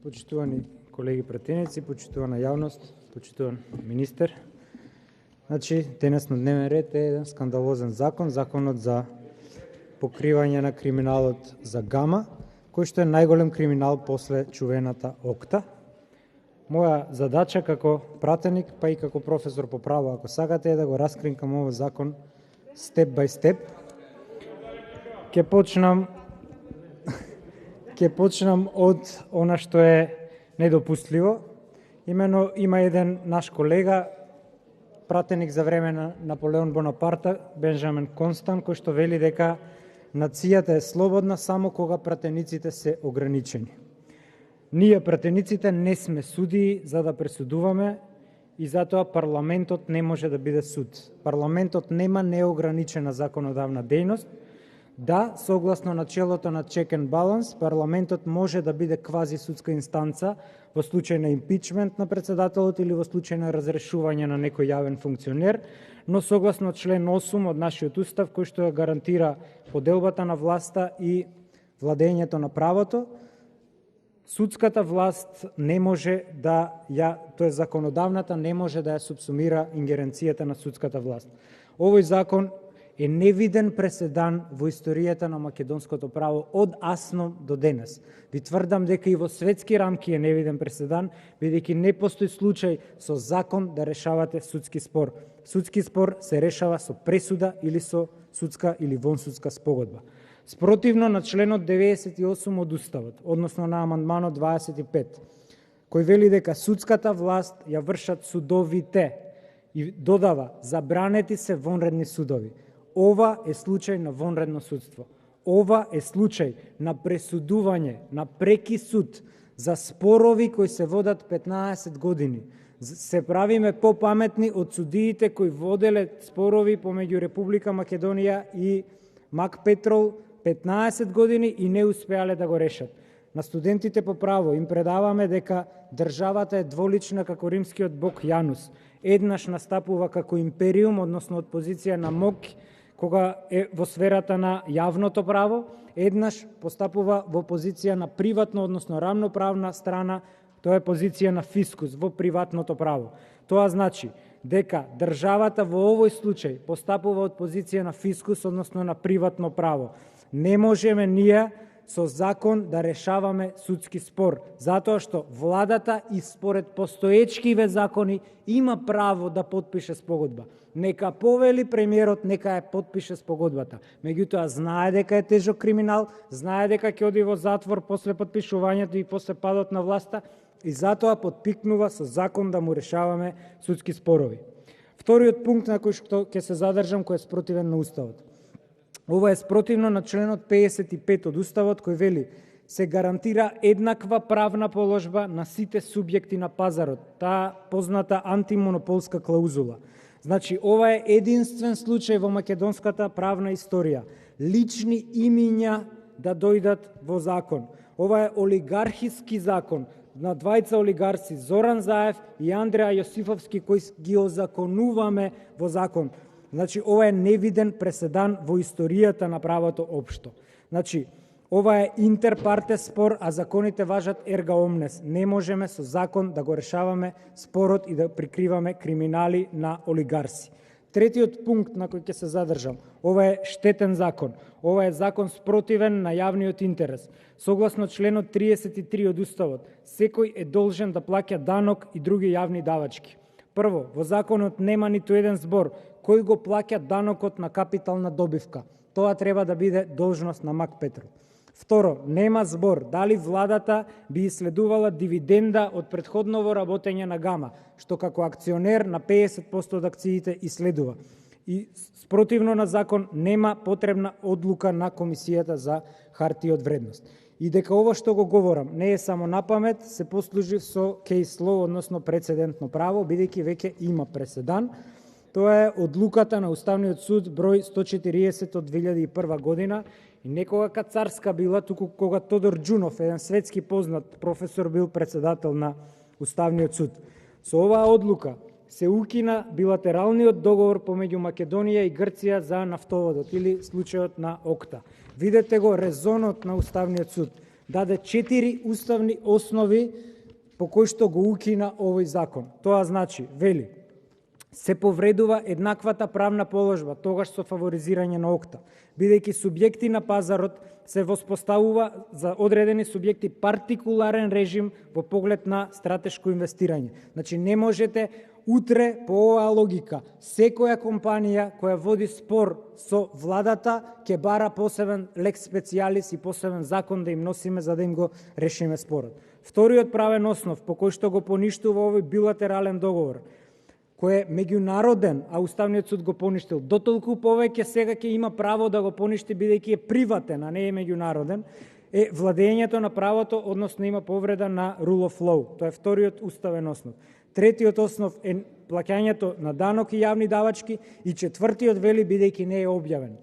Почитувани колеги пратеници, почитувана јавност, почитуван министер. Денес на дневен ред е еден скандалозен закон, законот за покривање на криминалот за Гама, кој што е најголем криминал после чувената ОКТА. Моја задача како пратеник, па и како професор по право, ако сакате, е да го раскринкам овој закон степ бај степ. Ќе почнам од она што е недопустливо. Имено има еден наш колега, пратеник за време на Наполеон Бонапарта, Бенжамен Констант, кој што вели дека нацијата е слободна само кога пратениците се ограничени. Ние, пратениците, не сме судии за да пресудуваме и затоа парламентот не може да биде суд. Парламентот нема неограничена законодавна дејност. Да, согласно начелото на check and balance, парламентот може да биде квази судска инстанца во случај на импичмент на председателот или во случај на разрешување на некој јавен функционер, но согласно член 8 од нашиот устав, кој што ја гарантира поделбата на власта и владењето на правото, судската власт не може да законодавната не може да ја субсумира ингеренцијата на судската власт. Овој закон е невиден преседан во историјата на македонското право од Асном до денес. Ви тврдам дека и во светски рамки е невиден преседан, бидејќи не постои случај со закон да решавате судски спор. Судски спор се решава со пресуда или со судска или вонсудска спогодба. Спротивно на членот 98 од Уставот, односно на амандманот 25, кој вели дека судската власт ја вршат судовите и додава забранети се вонредни судови. Ова е случај на вонредно судство. Ова е случај на пресудување, на преки суд за спорови кои се водат 15 години. Се правиме попаметни од судиите кои воделе спорови помеѓу Република Македонија и Мак Петрол 15 години и не успеале да го решат. На студентите по право им предаваме дека државата е дволична како римскиот бог Јанус. Еднаш настапува како империум, односно од позиција на мок, кога е во сферата на јавното право, еднаш постапува во позиција на приватно, односно рамноправна страна, тоа е позиција на фискус во приватното право. Тоа значи дека државата во овој случај постапува од позиција на фискус, односно на приватно право. Не можеме ние со закон да решаваме судски спор, затоа што владата и според постоечкиве закони има право да потпише спогодба. Нека повели премиерот, нека ја потпише спогодбата. Меѓутоа знае дека е тежок криминал, знае дека ќе оди во затвор после потпишувањето и после падот на власта и затоа потпикнува со закон да му решаваме судски спорови. Вториот пункт на кој што ќе се задржам, кој е спротивен на Уставот. Ова е спротивно на членот 55 од Уставот, кој вели се гарантира еднаква правна положба на сите субјекти на пазарот, таа позната антимонополска клаузула. Значи, ова е единствен случај во македонската правна историја. Лични имиња да дојдат во закон. Ова е олигархиски закон на двајца олигарси, Зоран Заев и Андреа Јосифовски, кои ги озаконуваме во закон. Значи, ова е невиден преседан во историјата на правото општо. Значи, ова е интерпарте спор, а законите важат ерга омнес. Не можеме со закон да го решаваме спорот и да прикриваме криминали на олигарси. Третиот пункт на кој ќе се задржам, ова е штетен закон. Ова е закон спротивен на јавниот интерес. Согласно членот 33 од Уставот, секој е должен да плаќа данок и други јавни давачки. Прво, во законот нема ниту еден збор кој го плаќа данокот на капитална добивка. Тоа треба да биде должност на Мак Петрол. Второ, нема збор дали владата би исследувала дивиденда од претходново работење на Гама, што како акционер на 50% од акциите исследува. И спротивно на закон нема потребна одлука на Комисијата за хартии од вредност. И дека ова што го говорам не е само на памет, се послужив со кейс лоу, односно прецедентно право, бидејќи веќе има преседан. Тоа е одлуката на Уставниот суд број 140 од 2001 година и некога царска била, туку кога Тодор Џунов, еден светски познат професор, бил председател на Уставниот суд. Со оваа одлука се укина билатералниот договор помеѓу Македонија и Грција за нафтоводот или случајот на ОКТА. Видете го резонот на Уставниот суд. даде 4 уставни основи по кои што го укина овој закон. Тоа значи, вели, се повредува еднаквата правна положба, тогаш со фаворизирање на ОКТА, бидејќи субјекти на пазарот се воспоставува за одредени субјекти партикуларен режим во поглед на стратешко инвестирање. Значи, не можете утре по оваа логика секоја компанија која води спор со владата ќе бара посебен лекс специјалис и посебен закон да им носиме за да им го решиме спорот. Вториот правен основ по кој што го поништува овој билатерален договор, кој е меѓународен, а Уставниот суд го поништил, дотолку повеќе сега ќе има право да го поништи бидејќи е приватен, а не е меѓународен, е владењето на правото, односно има повреда на rule of law. Тоа е вториот уставен основ. Третиот основ е плаќањето на данок и јавни давачки и четвртиот вели бидејќи не е објавен.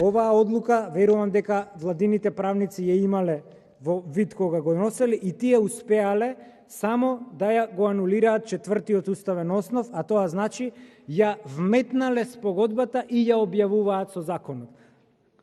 Оваа одлука верувам дека владините правници ја имале во вид кога го носеле и тие успеале само да ја го анулираат четвртиот уставен основ, а тоа значи ја вметнале спогодбата и ја објавуваат со законот.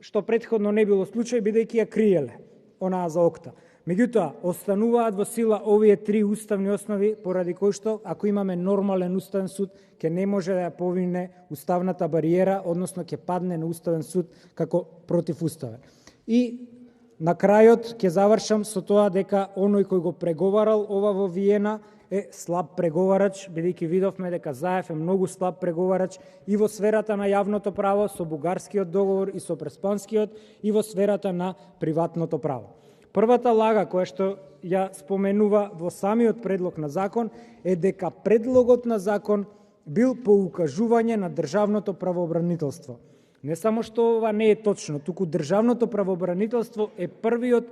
Што претходно не било случај бидејќи ја криеле онаа за ОКТА. Меѓутоа, остануваат во сила овие три уставни основи, поради кои што, ако имаме нормален уставен суд, ќе не може да ја повине уставната бариера, односно ќе падне на уставен суд како противуставен. И на крајот ќе завршам со тоа дека оној кој го преговарал ова во Виена е слаб преговарач, бидејќи видовме дека Заев е многу слаб преговарач и во сферата на јавното право со бугарскиот договор и со преспанскиот и во сферата на приватното право. Првата лага која што ја споменува во самиот предлог на закон е дека предлогот на закон бил по укажување на државното правообранителство. Не само што ова не е точно, туку државното правообранителство е првиот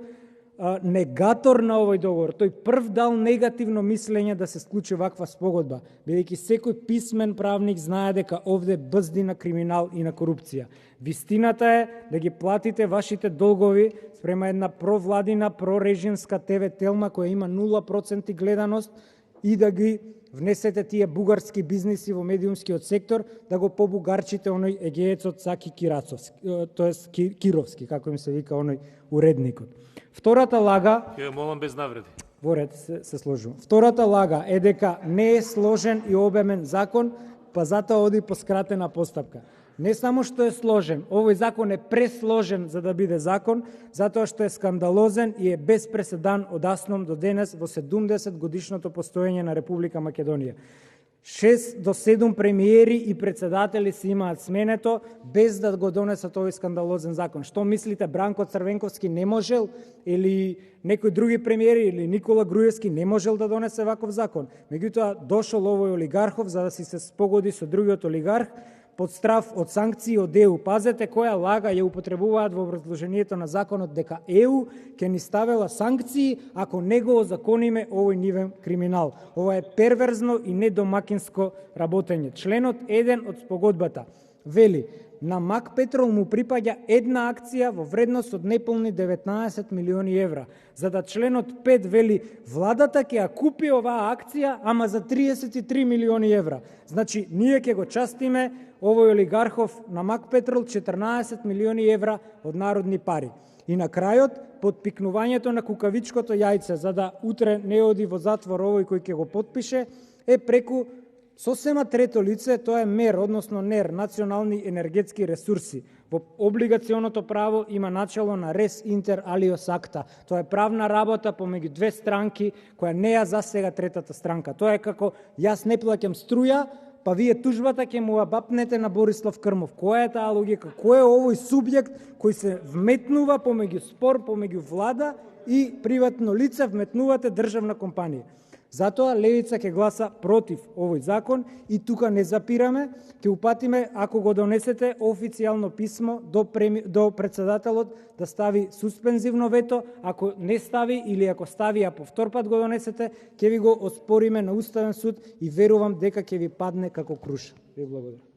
негатор на овој договор. Тој прв дал негативно мислење да се склучи ваква спогодба, бидејќи секој писмен правник знае дека овде бзди на криминал и на корупција. Вистината е да ги платите вашите долгови спрема една провладина, прорежимска ТВ Телма која има 0% гледаност и да ги внесете тие бугарски бизниси во медиумскиот сектор, да го побугарчите оној егеецот Саки Кировски, како им се вика оној уредникот. Втората лага... Ќе молам без навреди. Во ред, се сложувам. Втората лага е дека не е сложен и обемен закон, па затоа оди по скратена постапка. Не само што е сложен, овој закон е пресложен за да биде закон, затоа што е скандалозен и е без преседан од асном до денес во 70 годишното постоење на Република Македонија. 6 до 7 премиери и председатели се имаат сменето без да го донесат овој скандалозен закон. Што мислите, Бранко Црвенковски не можел или некои други премиери или Никола Груевски не можел да донесе ваков закон? Меѓутоа дошол овој олигархов за да си се спогоди со другиот олигарх под страф од санкции од ЕУ. Пазете која лага ја употребуваат во образложението на законот дека ЕУ ќе ни ставела санкции ако не го озакониме овој нивен криминал. Ова е перверзно и недомакинско работење. Членот 1 од спогодбата вели: на Мак Петрол му припаѓа една акција во вредност од неполни 19 милиони евра. За да членот 5 вели: владата ќе ја купи оваа акција, ама за 33 милиони евра. Значи, ние ќе го частиме овој олигархов на Мак Петрол 14 милиони евра од народни пари. И на крајот, подпикнувањето на кукавичкото јајце, за да утре не оди во затвор овој кој ќе го подпише, е преку сосема трето лице, тоа е МЕР, односно НЕР, Национални енергетски ресурси. Во облигационото право има начало на рес интер алиос акта. Тоа е правна работа помеѓу две странки која не ја засега третата странка. Тоа е како јас не плаќам струја, па вие тужбата ќе му бапнете на Борислав Крмов. Која е таа логика? Кој е овој субјект кој се вметнува помеѓу спор, помеѓу влада и приватно лице, вметнувате државна компанија? Затоа Левица ќе гласа против овој закон и тука не запираме, ќе упатиме ако го донесете официјално писмо до председателот да стави суспензивно вето, ако не стави или ако стави а повтор пат го донесете, ќе ви го оспориме на Уставен суд и верувам дека ќе ви падне како круша. Ви благодарам.